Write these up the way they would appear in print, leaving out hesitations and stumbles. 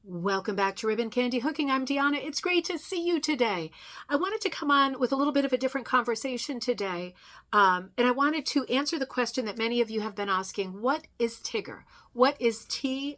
Welcome back to Ribbon Candy Hooking. I'm Deanna. It's great to see you today. I wanted to come on with a little bit of a different conversation today. And I wanted to answer the question that many of you have been asking. What is TIGGER? What is TIGHR?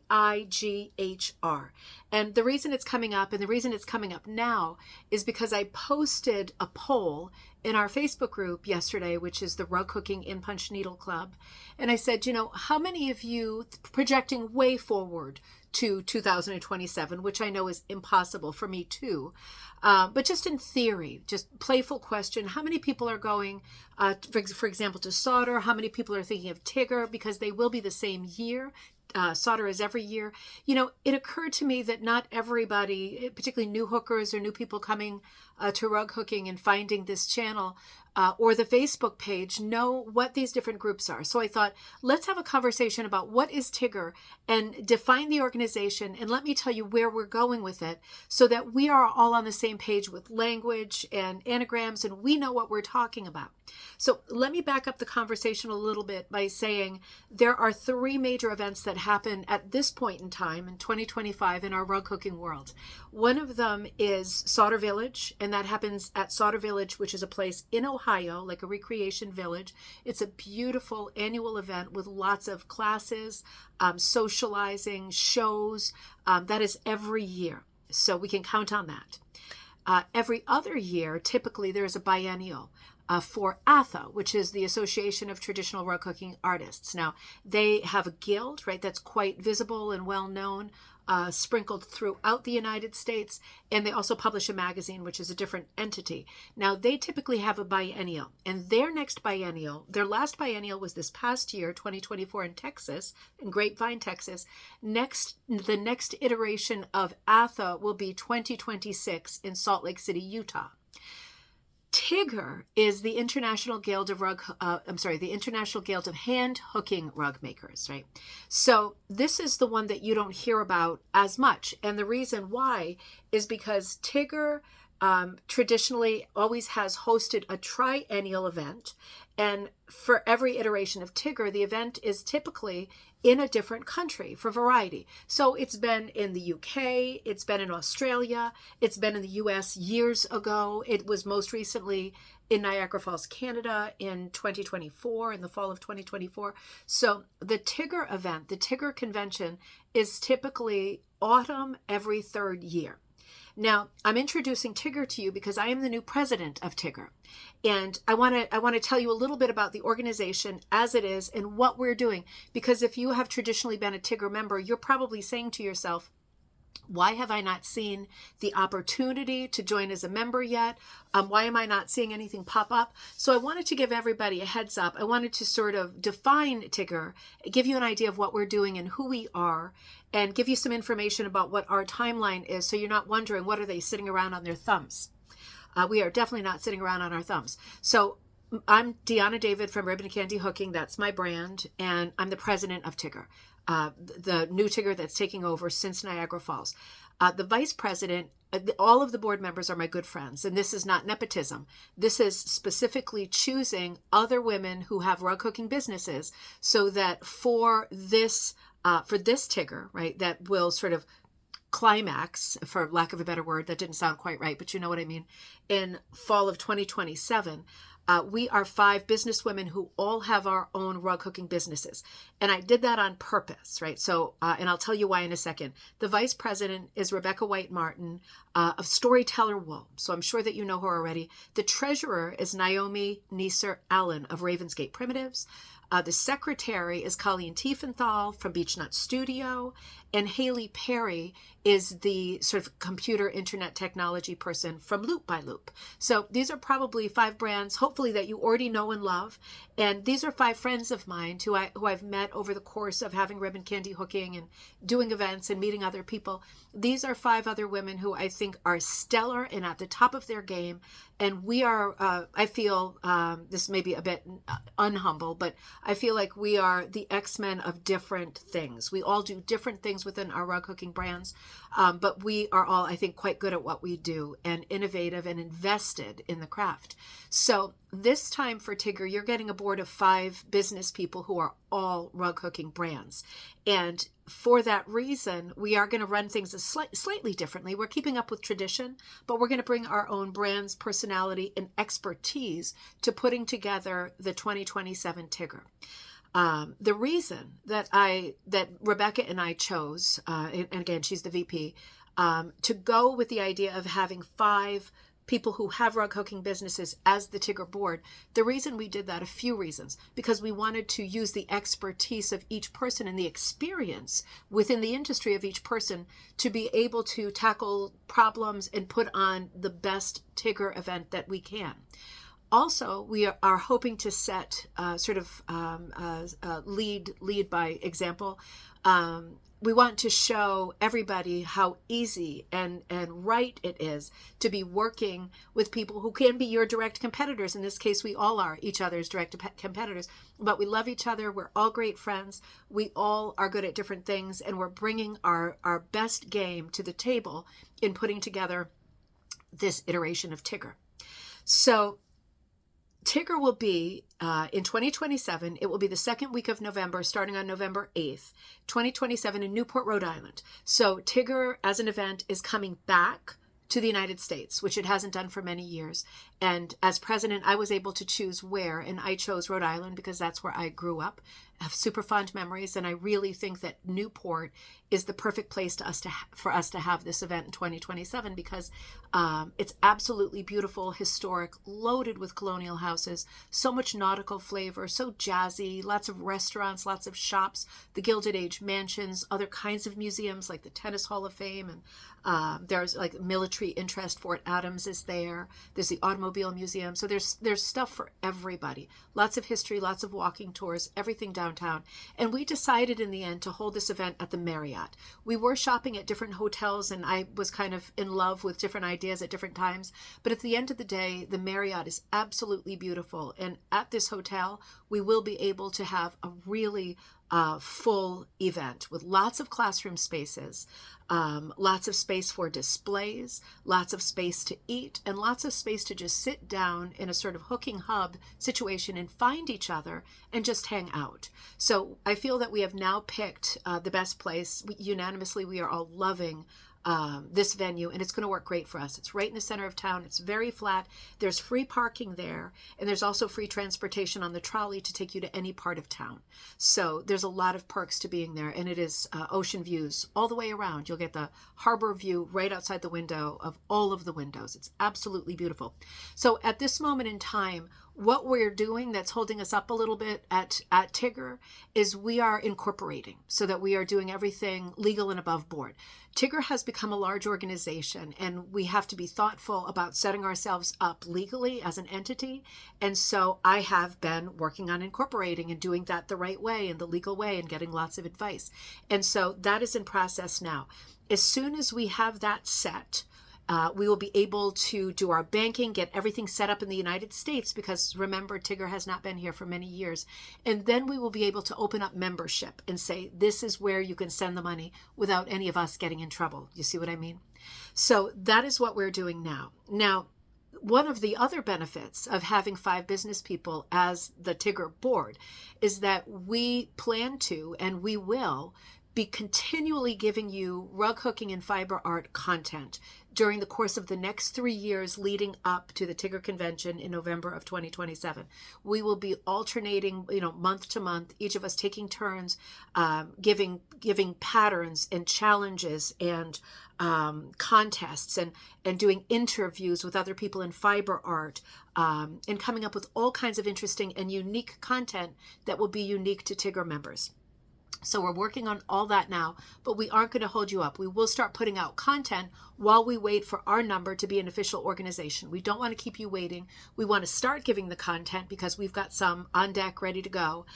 And the reason it's coming up, and the reason it's coming up now, is because I posted a poll in our Facebook group yesterday, which is the Rug Hooking in Punch Needle Club. And I said, how many of you, projecting way forward to 2027, which I know is impossible for me too, but just in theory, just playful question, how many people are going, for example, to solder? How many people are thinking of TIGGER, because they will be the same year? Solder is every year. It occurred to me that not everybody, particularly new hookers or new people coming to rug hooking and finding this channel or the Facebook page, know what these different groups are. So I thought, let's have a conversation about what is TIGGER and define the organization, and let me tell you where we're going with it so that we are all on the same page with language and anagrams and we know what we're talking about. So let me back up the conversation a little bit by saying there are three major events that happen at this point in time in 2025 in our rug hooking world. One of them is Solder Village, and that happens at Solder Village, which is a place in Ohio, like a recreation village. It's a beautiful annual event with lots of classes, socializing, shows. That is every year. So we can count on that. Every other year, typically there's a biennial for ATHA, which is the Association of Traditional Rug Hooking Artists. Now, they have a guild, right, that's quite visible and well known, sprinkled throughout the United States, and they also publish a magazine, which is a different entity. Now, they typically have a biennial, and their last biennial was this past year, 2024, in Texas, in Grapevine, Texas. The next iteration of ATHA will be 2026 in Salt Lake City, Utah. TIGGER is the International Guild of the International Guild of Hand Hooking Rug Makers, right? So this is the one that you don't hear about as much. And the reason why is because TIGGER traditionally always has hosted a triennial event. And for every iteration of TIGGER, the event is typically in a different country for variety. So it's been in the UK, it's been in Australia, it's been in the US years ago. It was most recently in Niagara Falls, Canada in 2024, in the fall of 2024. So the TIGGER event, the TIGGER convention, is typically autumn every third year. Now, I'm introducing TIGGER to you because I am the new president of TIGGER. And I want to tell you a little bit about the organization as it is and what we're doing. Because if you have traditionally been a TIGGER member, you're probably saying to yourself, why have I not seen the opportunity to join as a member yet? Why am I not seeing anything pop up? So I wanted to give everybody a heads up. I wanted to sort of define TIGGER, give you an idea of what we're doing and who we are, and give you some information about what our timeline is so you're not wondering, what are they sitting around on their thumbs? We are definitely not sitting around on our thumbs. So I'm Deanna David from Ribbon Candy Hooking. That's my brand. And I'm the president of TIGGER, the new TIGGER that's taking over since Niagara Falls. The vice president, all of the board members are my good friends. And this is not nepotism. This is specifically choosing other women who have rug hooking businesses so that for this TIGGER, right, that will sort of climax, for lack of a better word, that didn't sound quite right, but you know what I mean, in fall of 2027, we are 5 businesswomen who all have our own rug hooking businesses. And I did that on purpose, right? So, and I'll tell you why in a second. The vice president is Rebecca White Martin of Storyteller Wool. So I'm sure that you know her already. The treasurer is Naomi Neeser Allen of Ravensgate Primitives. The secretary is Colleen Tiefenthal from Beechnut Studio, and Haley Perry is the sort of computer internet technology person from Loop by Loop. So these are probably 5 brands, hopefully, that you already know and love. And these are 5 friends of mine who I've met over the course of having ribbon candy hooking and doing events and meeting other people. These are 5 other women who I think are stellar and at the top of their game. And we are, I feel, this may be a bit unhumble, but I feel like we are the X-Men of different things. We all do different things within our rug hooking brands, but we are all, I think, quite good at what we do and innovative and invested in the craft. So this time for TIGGER, you're getting a board of 5 business people who are all rug hooking brands. And for that reason, we are going to run things slightly differently. We're keeping up with tradition, but we're going to bring our own brand's personality and expertise to putting together the 2027 TIGGER. The reason that Rebecca and I chose, and again, she's the VP, to go with the idea of having 5 people who have rug hooking businesses as the TIGGER board. The reason we did that, a few reasons, because we wanted to use the expertise of each person and the experience within the industry of each person to be able to tackle problems and put on the best TIGGER event that we can. Also, we are hoping to set lead by example. We want to show everybody how easy and right it is to be working with people who can be your direct competitors. In this case, we all are each other's direct competitors, but we love each other. We're all great friends. We all are good at different things, and we're bringing our best game to the table in putting together this iteration of TIGGER. So TIGGER will be in 2027. It will be the second week of November, starting on November 8th, 2027 in Newport, Rhode Island. So TIGGER as an event is coming back to the United States, which it hasn't done for many years. And as president, I was able to choose where, and I chose Rhode Island because that's where I grew up. I have super fond memories, and I really think that Newport is the perfect place for us to have this event in 2027 because it's absolutely beautiful, historic, loaded with colonial houses, so much nautical flavor, so jazzy, lots of restaurants, lots of shops, the Gilded Age mansions, other kinds of museums like the Tennis Hall of Fame, and there's like military interest. Fort Adams is there. There's the Automobile Museum. So there's stuff for everybody. Lots of history, lots of walking tours, everything downtown. And we decided in the end to hold this event at the Marriott. We were shopping at different hotels, and I was kind of in love with different ideas at different times. But at the end of the day, the Marriott is absolutely beautiful. And at this hotel, we will be able to have a really full event with lots of classroom spaces, lots of space for displays, lots of space to eat, and lots of space to just sit down in a sort of hooking hub situation and find each other and just hang out. So I feel that we have now picked the best place. Unanimously, we are all loving this venue, and it's going to work great for us. It's right in the center of town. It's very flat. There's free parking there, and there's also free transportation on the trolley to take you to any part of town. So there's a lot of perks to being there, and it is ocean views all the way around. You'll get the harbor view right outside the window of all of the windows. It's absolutely beautiful. So at this moment in time, what we're doing that's holding us up a little bit at TIGGER is we are incorporating so that we are doing everything legal and above board. TIGGER has become a large organization, and we have to be thoughtful about setting ourselves up legally as an entity. And so I have been working on incorporating and doing that the right way and the legal way and getting lots of advice. And so that is in process now. As soon as we have that set, we will be able to do our banking, get everything set up in the United States, because remember, TIGGER has not been here for many years. And then we will be able to open up membership and say, this is where you can send the money without any of us getting in trouble. You see what I mean? So that is what we're doing now. Now, one of the other benefits of having 5 business people as the TIGGER board is that we plan to, and we will, be continually giving you rug hooking and fiber art content during the course of the next 3 years leading up to the TIGGER convention in November of 2027. We will be alternating, month to month, each of us taking turns, giving patterns and challenges and contests and doing interviews with other people in fiber art, and coming up with all kinds of interesting and unique content that will be unique to TIGGER members. So we're working on all that now, but we aren't going to hold you up. We will start putting out content while we wait for our number to be an official organization. We don't want to keep you waiting. We want to start giving the content because we've got some on deck ready to go.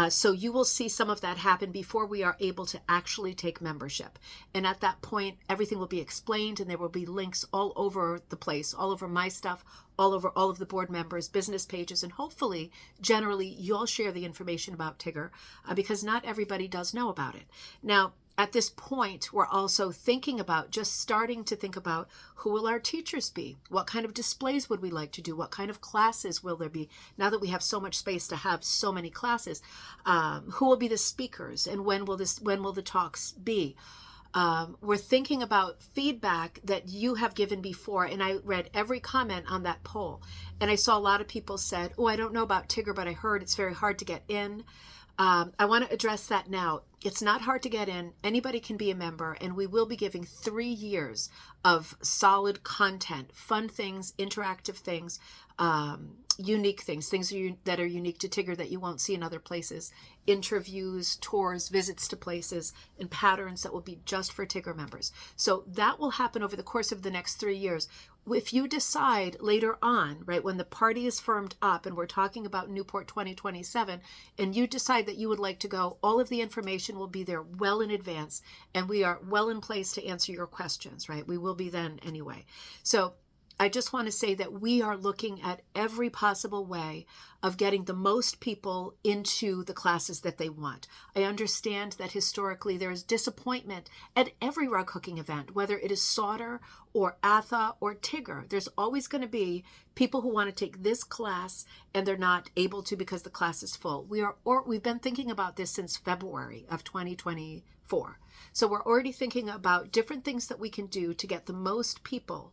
So you will see some of that happen before we are able to actually take membership. And at that point, everything will be explained, and there will be links all over the place, all over my stuff, all over all of the board members' business pages, and hopefully, generally, you'll share the information about TIGGER because not everybody does know about it. Now, at this point, we're also thinking about, just starting to think about, who will our teachers be? What kind of displays would we like to do? What kind of classes will there be? Now that we have so much space to have so many classes, who will be the speakers, and when will the talks be? We're thinking about feedback that you have given before, and I read every comment on that poll, and I saw a lot of people said, oh, I don't know about TIGGER, but I heard it's very hard to get in. I want to address that now. It's not hard to get in. Anybody can be a member, and we will be giving 3 years of solid content, fun things, interactive things, unique things that are unique to TIGGER that you won't see in other places, interviews, tours, visits to places, and patterns that will be just for TIGGER members. So that will happen over the course of the next 3 years. If you decide later on, right, when the party is firmed up and we're talking about Newport 2027, and you decide that you would like to go, all of the information will be there well in advance, and we are well in place to answer your questions, right? We will be then anyway. So I just want to say that we are looking at every possible way of getting the most people into the classes that they want. I understand that historically there is disappointment at every rug hooking event, whether it is solder or ATHA or TIGGER. There's always going to be people who want to take this class and they're not able to because the class is full. We've been thinking about this since February of 2024. So we're already thinking about different things that we can do to get the most people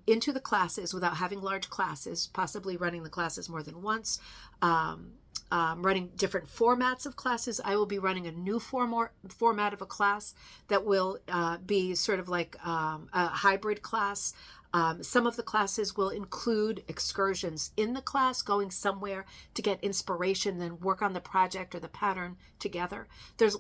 into the classes without having large classes, possibly running the classes more than once, running different formats of classes. I will be running a new format of a class that will be sort of like a hybrid class. Some of the classes will include excursions in the class, going somewhere to get inspiration, then work on the project or the pattern together.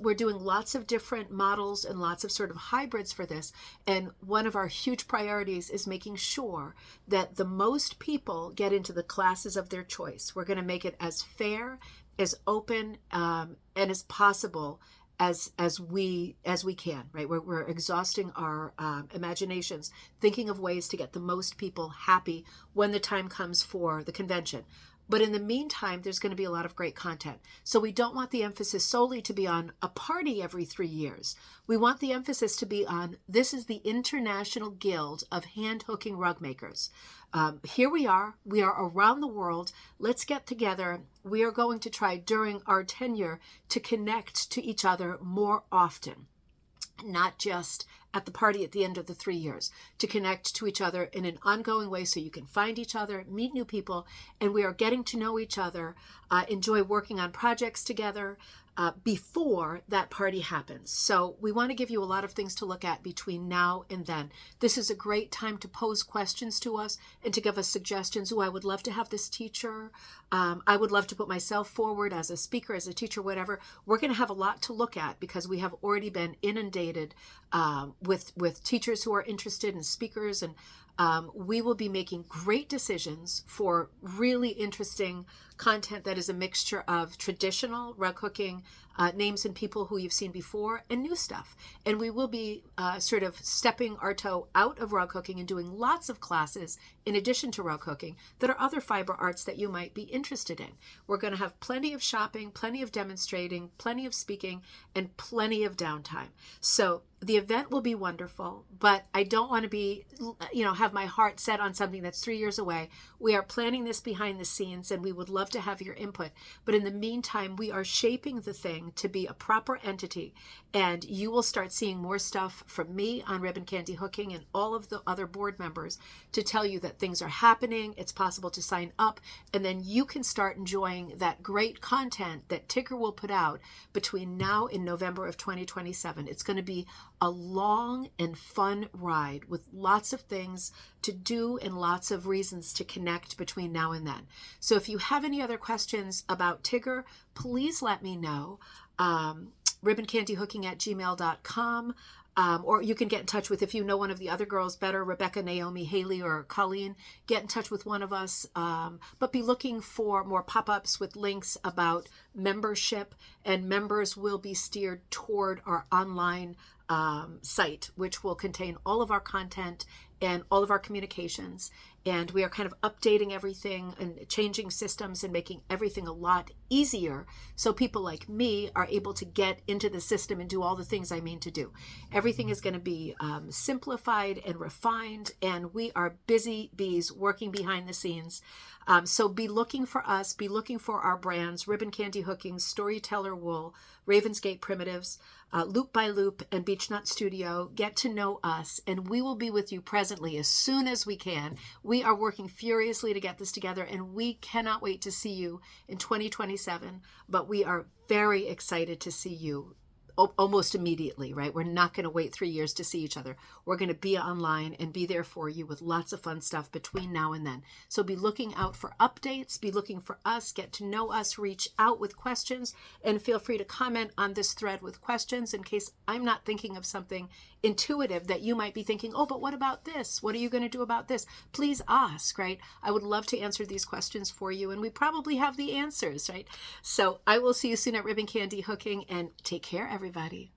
We're doing lots of different models and lots of sort of hybrids for this. And one of our huge priorities is making sure that the most people get into the classes of their choice. We're going to make it as fair, as open, and as possible as we can, right? We're exhausting our imaginations, thinking of ways to get the most people happy when the time comes for the convention. But in the meantime, there's going to be a lot of great content. So we don't want the emphasis solely to be on a party every 3 years. We want the emphasis to be on, this is the International Guild of Hand Hooking Rug Makers. Here we are around the world. Let's get together. We are going to try during our tenure to connect to each other more often, not just at the party at the end of the 3 years, to connect to each other in an ongoing way so you can find each other, meet new people, and we are getting to know each other, enjoy working on projects together before that party happens. So we want to give you a lot of things to look at between now and then. This is a great time to pose questions to us and to give us suggestions. Oh, I would love to have this teacher. I would love to put myself forward as a speaker, as a teacher, whatever. We're going to have a lot to look at because we have already been inundated with teachers who are interested in speakers, and we will be making great decisions for really interesting content that is a mixture of traditional rug hooking names and people who you've seen before and new stuff. And we will be sort of stepping our toe out of rug hooking and doing lots of classes in addition to rug hooking that are other fiber arts that you might be interested in. We're going to have plenty of shopping, plenty of demonstrating, plenty of speaking, and plenty of downtime. So the event will be wonderful, but I don't want to be, have my heart set on something that's 3 years away. We are planning this behind the scenes, and we would love to have your input. But in the meantime, we are shaping the thing to be a proper entity, and you will start seeing more stuff from me on Ribbon Candy Hooking and all of the other board members to tell you that things are happening. It's possible to sign up, and then you can start enjoying that great content that TIGGER will put out between now and November of 2027. It's going to be a long and fun ride with lots of things to do and lots of reasons to connect between now and then. So if you have any other questions about TIGGER, please let me know. ribboncandyhooking@gmail.com. Or you can get in touch with, if you know one of the other girls better, Rebecca, Naomi, Haley, or Colleen, get in touch with one of us. But be looking for more pop-ups with links about membership, and members will be steered toward our online site, which will contain all of our content and all of our communications. And we are kind of updating everything and changing systems and making everything a lot easier so people like me are able to get into the system and do all the things I mean to do. Everything is going to be simplified and refined, and we are busy bees working behind the scenes. So be looking for us, be looking for our brands, Ribbon Candy Hooking, Storyteller Wool, Ravensgate Primitives, Loop by Loop, and Beechnut Studio. Get to know us, and we will be with you presently as soon as we can. We are working furiously to get this together, and we cannot wait to see you in 2027, but we are very excited to see you almost immediately, right? We're not going to wait 3 years to see each other. We're going to be online and be there for you with lots of fun stuff between now and then. So be looking out for updates, be looking for us, get to know us, reach out with questions, and feel free to comment on this thread with questions in case I'm not thinking of something intuitive that you might be thinking, oh, but what about this? What are you going to do about this? Please ask, right? I would love to answer these questions for you, and we probably have the answers, right? So I will see you soon at Ribbon Candy Hooking, and take care, everybody.